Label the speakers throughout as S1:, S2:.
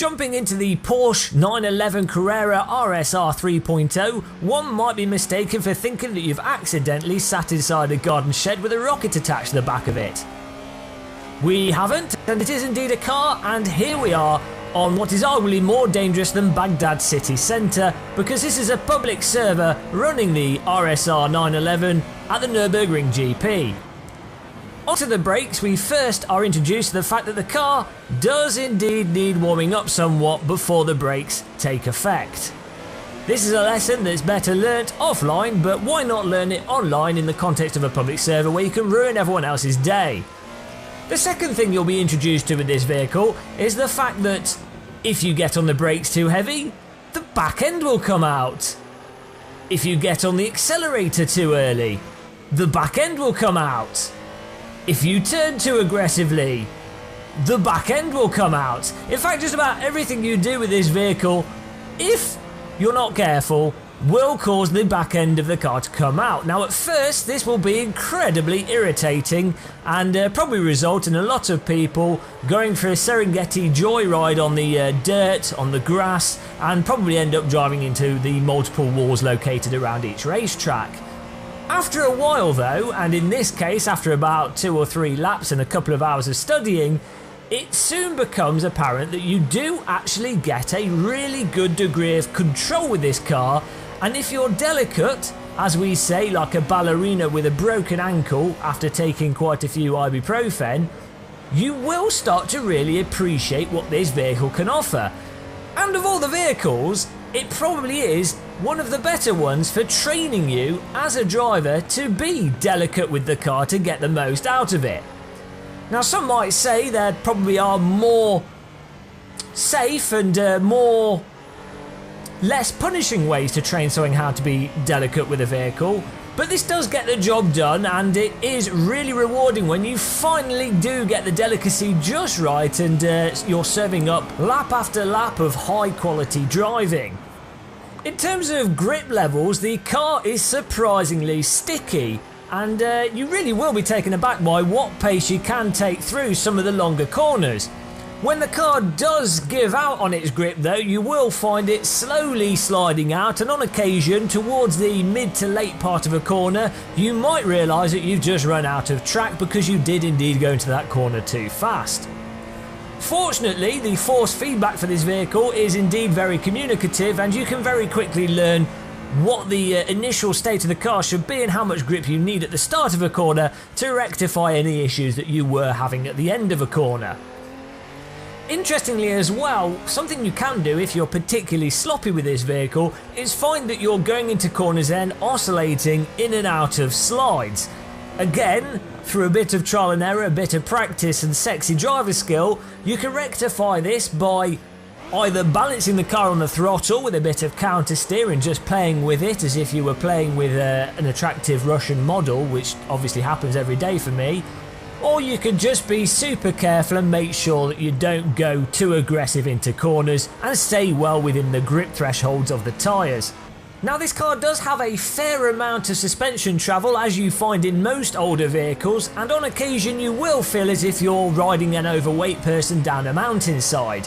S1: Jumping into the Porsche 911 Carrera RSR 3.0, one might be mistaken for thinking that you've accidentally sat inside a garden shed with a rocket attached to the back of it. We haven't, and it is indeed a car, and here we are on what is arguably more dangerous than Baghdad city centre, because this is a public server running the RSR 911 at the Nürburgring GP. Onto the brakes, we first are introduced to the fact that the car does indeed need warming up somewhat before the brakes take effect. This is a lesson that's better learnt offline, but why not learn it online in the context of a public server where you can ruin everyone else's day? The second thing you'll be introduced to with this vehicle is the fact that if you get on the brakes too heavy, the back end will come out. If you get on the accelerator too early, the back end will come out. If you turn too aggressively, the back end will come out. In fact, just about everything you do with this vehicle, if you're not careful, will cause the back end of the car to come out. Now at first this will be incredibly irritating and probably result in a lot of people going for a Serengeti joyride on the dirt, on the grass, and probably end up driving into the multiple walls located around each racetrack. After a while though, and in this case after about 2 or 3 laps and a couple of hours of studying, it soon becomes apparent that you do actually get a really good degree of control with this car, and if you're delicate, as we say, like a ballerina with a broken ankle after taking quite a few ibuprofen, you will start to really appreciate what this vehicle can offer. And of all the vehicles, it probably is one of the better ones for training you as a driver to be delicate with the car to get the most out of it. Now some might say there probably are more safe and less punishing ways to train someone how to be delicate with a vehicle, but this does get the job done, and it is really rewarding when you finally do get the delicacy just right and you're serving up lap after lap of high quality driving. In terms of grip levels, the car is surprisingly sticky, and you really will be taken aback by what pace you can take through some of the longer corners. When the car does give out on its grip though, you will find it slowly sliding out, and on occasion towards the mid to late part of a corner you might realise that you've just run out of track because you did indeed go into that corner too fast. Fortunately, the force feedback for this vehicle is indeed very communicative, and you can very quickly learn what the initial state of the car should be and how much grip you need at the start of a corner to rectify any issues that you were having at the end of a corner. Interestingly as well, something you can do if you're particularly sloppy with this vehicle is find that you're going into corners then oscillating in and out of slides. Again, through a bit of trial and error, a bit of practice and sexy driver skill, you can rectify this by either balancing the car on the throttle with a bit of counter steer and just playing with it as if you were playing with an attractive Russian model, which obviously happens every day for me, or you can just be super careful and make sure that you don't go too aggressive into corners and stay well within the grip thresholds of the tyres. Now this car does have a fair amount of suspension travel, as you find in most older vehicles, and on occasion you will feel as if you're riding an overweight person down a mountainside.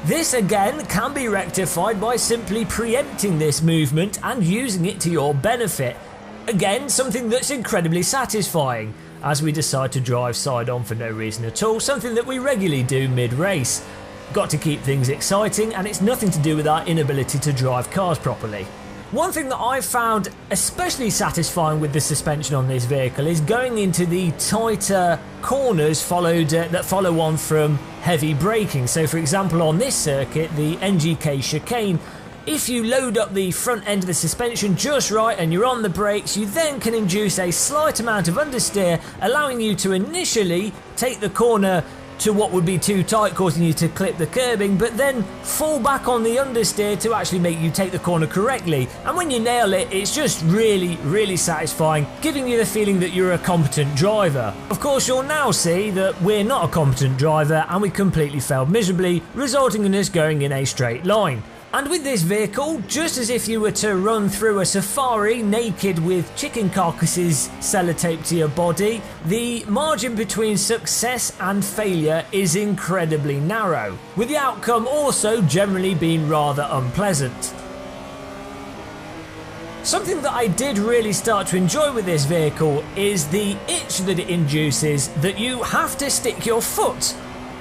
S1: This again can be rectified by simply preempting this movement and using it to your benefit. Again, something that's incredibly satisfying, as we decide to drive side on for no reason at all, something that we regularly do mid-race. Got to keep things exciting, and it's nothing to do with our inability to drive cars properly. One thing that I've found especially satisfying with the suspension on this vehicle is going into the tighter corners that follow on from heavy braking. So for example on this circuit, the NGK chicane, if you load up the front end of the suspension just right and you're on the brakes, you then can induce a slight amount of understeer, allowing you to initially take the corner to what would be too tight, causing you to clip the curbing, but then fall back on the understeer to actually make you take the corner correctly. And when you nail it, it's just really satisfying, giving you the feeling that you're a competent driver. Of course, you'll now see that we're not a competent driver and we completely failed miserably, resulting in us going in a straight line. And with this vehicle, just as if you were to run through a safari naked with chicken carcasses sellotaped to your body, the margin between success and failure is incredibly narrow, with the outcome also generally being rather unpleasant. Something that I did really start to enjoy with this vehicle is the itch that it induces that you have to stick your foot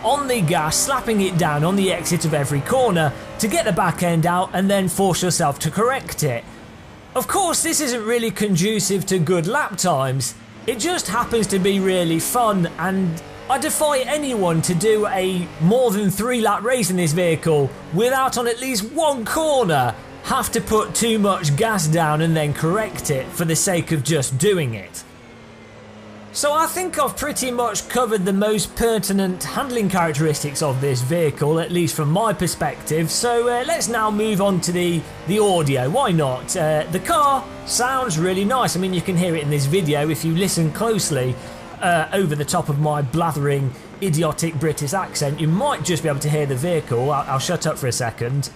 S1: on the gas, slapping it down on the exit of every corner to get the back end out and then force yourself to correct it. Of course, this isn't really conducive to good lap times. It just happens to be really fun, and I defy anyone to do a more than 3-lap race in this vehicle without on at least one corner have to put too much gas down and then correct it for the sake of just doing it. So I think I've pretty much covered the most pertinent handling characteristics of this vehicle, at least from my perspective, so let's now move on to the audio. Why not? The car sounds really nice. I mean, you can hear it in this video if you listen closely over the top of my blathering, idiotic British accent. You might just be able to hear the vehicle. I'll shut up for a second.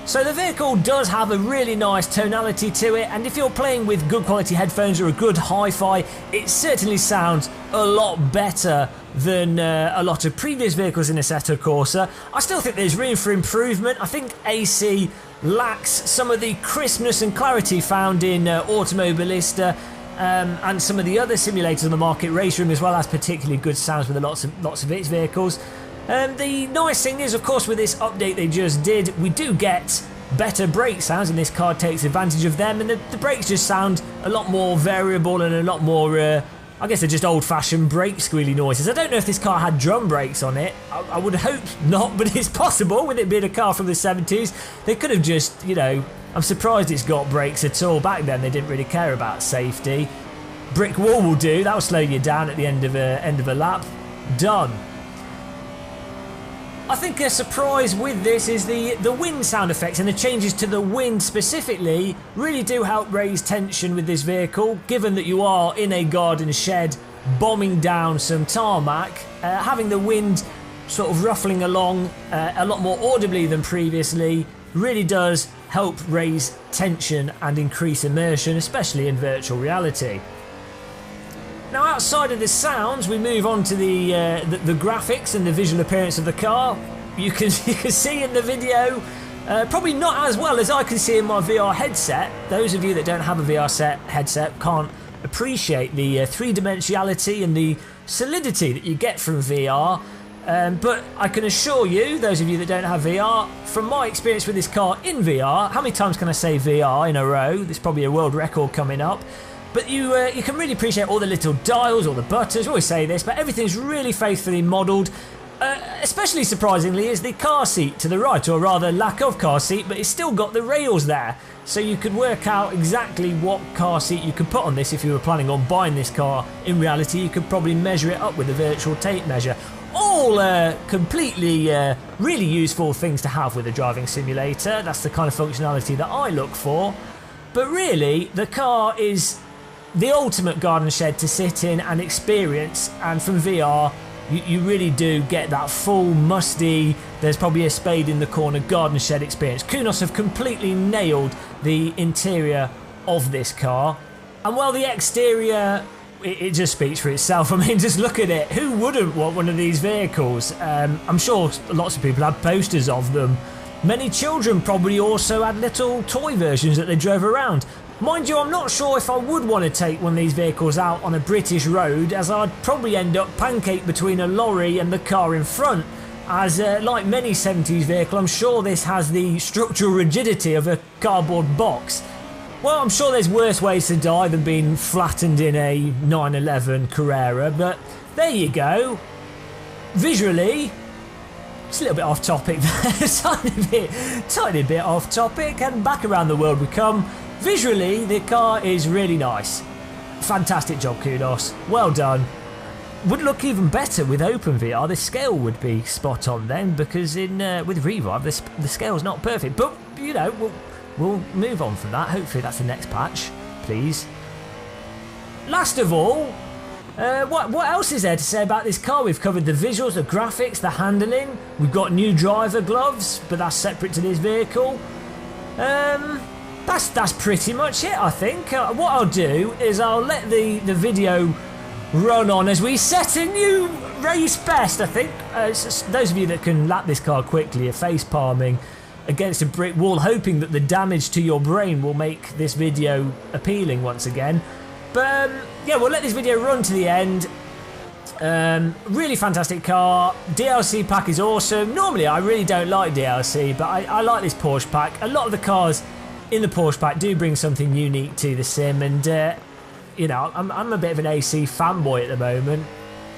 S1: So the vehicle does have a really nice tonality to it, and if you're playing with good quality headphones or a good hi-fi, it certainly sounds a lot better than a lot of previous vehicles in ASSETTO Corsa. I still think there's room for improvement. I think AC lacks some of the crispness and clarity found in Automobilista and some of the other simulators on the market. Race Room as well has particularly good sounds with lots of its vehicles. The nice thing is, of course, with this update they just did, we do get better brake sounds, and this car takes advantage of them, and the brakes just sound a lot more variable and a lot more, I guess they're just old-fashioned brake squealy noises. I don't know if this car had drum brakes on it. I would hope not, but it's possible with it being a car from the 70s. They could have just, you know, I'm surprised it's got brakes at all. Back then they didn't really care about safety. Brick wall will do, that'll slow you down at the end of a lap. Done. I think a surprise with this is the wind sound effects, and the changes to the wind specifically really do help raise tension with this vehicle, given that you are in a garden shed bombing down some tarmac. Having the wind sort of ruffling along a lot more audibly than previously really does help raise tension and increase immersion, especially in virtual reality. Now, outside of the sounds, we move on to the graphics and the visual appearance of the car. You can see in the video, probably not as well as I can see in my VR headset. Those of you that don't have a VR headset can't appreciate the three-dimensionality and the solidity that you get from VR. But I can assure you, those of you that don't have VR, from my experience with this car in VR, how many times can I say VR in a row? There's probably a world record coming up. But you can really appreciate all the little dials, all the buttons. We always say this, but everything's really faithfully modelled. Especially surprisingly is the car seat to the right, or rather lack of car seat, but it's still got the rails there. So you could work out exactly what car seat you could put on this if you were planning on buying this car. In reality, you could probably measure it up with a virtual tape measure. All completely really useful things to have with a driving simulator. That's the kind of functionality that I look for. But really, the car is the ultimate garden shed to sit in and experience, and from VR you really do get that full musty, there's probably a spade in the corner garden shed experience. Kunos have completely nailed the interior of this car, and while the exterior, it just speaks for itself. I mean, just look at it. Who wouldn't want one of these vehicles? I'm sure lots of people had posters of them. Many children probably also had little toy versions that they drove around. Mind you, I'm not sure if I would want to take one of these vehicles out on a British road, as I'd probably end up pancaked between a lorry and the car in front. As like many 70s vehicle, I'm sure this has the structural rigidity of a cardboard box. Well, I'm sure there's worse ways to die than being flattened in a 911 Carrera, but there you go. Visually, it's a little bit off topic there, tiny bit off topic, and back around the world we come. Visually, the car is really nice. Fantastic job, kudos. Well done. Would look even better with OpenVR. The scale would be spot on then, because with Revive, the scale's not perfect. But, you know, we'll move on from that. Hopefully that's the next patch, please. Last of all, What else is there to say about this car? We've covered the visuals, the graphics, the handling. We've got new driver gloves, but that's separate to this vehicle. That's pretty much it, I think. What I'll do is I'll let the video run on as we set a new race best, I think. Those of you that can lap this car quickly are face palming against a brick wall, hoping that the damage to your brain will make this video appealing once again. But yeah, we'll let this video run to the end. Really fantastic car. DLC pack is awesome. Normally I really don't like DLC, but I like this Porsche pack. A lot of the cars in the Porsche pack do bring something unique to the sim, and you know, I'm a bit of an AC fanboy at the moment.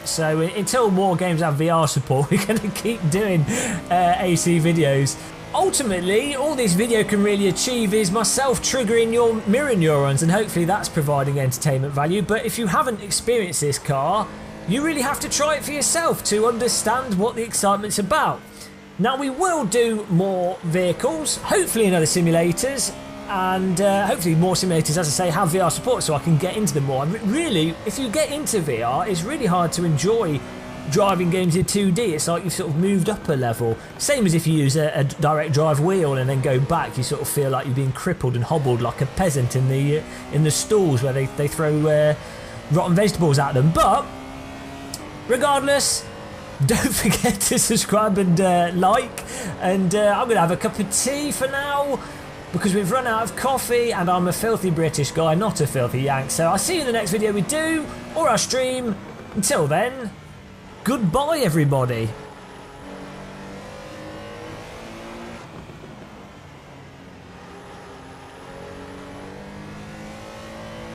S1: So until more games have VR support, we're going to keep doing AC videos. Ultimately, all this video can really achieve is myself triggering your mirror neurons, and hopefully that's providing entertainment value. But if you haven't experienced this car, you really have to try it for yourself to understand what the excitement's about. Now, we will do more vehicles, hopefully in other simulators, and hopefully more simulators, as I say, have VR support so I can get into them more. And really, if you get into VR, it's really hard to enjoy driving games in 2D. It's like you've sort of moved up a level. Same as if you use a direct drive wheel and then go back, you sort of feel like you're being crippled and hobbled like a peasant in the stalls where they throw rotten vegetables at them. But regardless, don't forget to subscribe and like, and I'm going to have a cup of tea for now because we've run out of coffee and I'm a filthy British guy, not a filthy Yank. So I'll see you in the next video we do, or our stream. Until then, goodbye everybody.